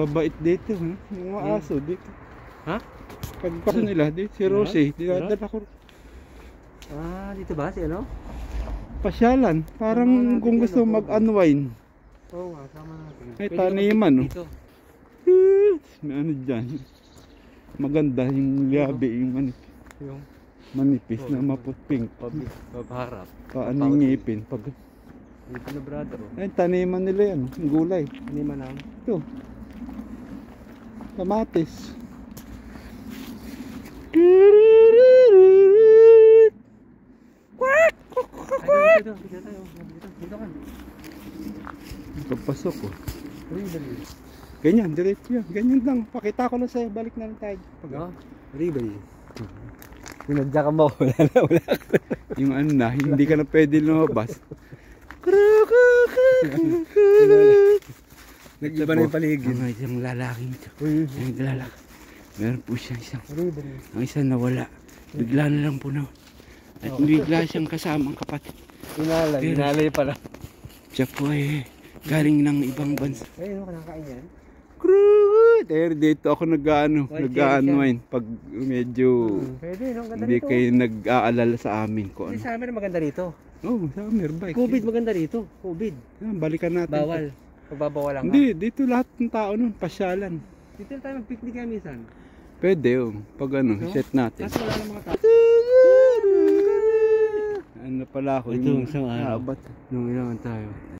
Babait dito, ha? Yung mga aso dito. Ha? Pagpasok nila, dito si Rosie, dinadala ko. Ah, dito ba si ano? Pasyalan, parang kung gusto mag-unwind. Oo nga, sama natin. May Pwede taniman, ka no? dito. May ano dyan. Maganda yung labi, yung Yung manipis na maput-pink. paharap. Paano yung ngipin? Dito na brother. Ay, taniman nila yan, yung gulay. Hindi man ang. Ito. Kamatis. Dito tayo. Dito ka. Pagpasok ko. Dali. Ganyan, diretso yan. Ganyan lang. Pakita ko lang sa'yo. Balik na lang tayo. Dali. Pinadya ka mo. Wala. Yung ano na, hindi ka na pwede lumabas. Nag-iba na yung paligid. Ang isang lalaking ito. Yung lalaki. Meron po siyang isang. Ang isa nawala. Bigla na lang po na. At bigla siyang kasamang kapatid. Inalay pala. Siya po ay galing ng ibang bansa. Ayun, kanakain yan. Dito ako nag-unwind pag medyo Pwede, no? Ganda hindi rito. kayo nag-aalala sa amin ko Hindi, ano. sa amin maganda rito. Oh, summer bike. COVID maganda rito. COVID. Balikan natin. Bawal. Pagbabawalan ka. Hindi, dito lahat ng tao nun, pasyalan. Dito na tayo mag-picnic kaya minsan. Pwede pag ano, set natin. Kasi wala ng mga tao. Ano pala ako, Ito, yung isang araw. nung ilangan tayo.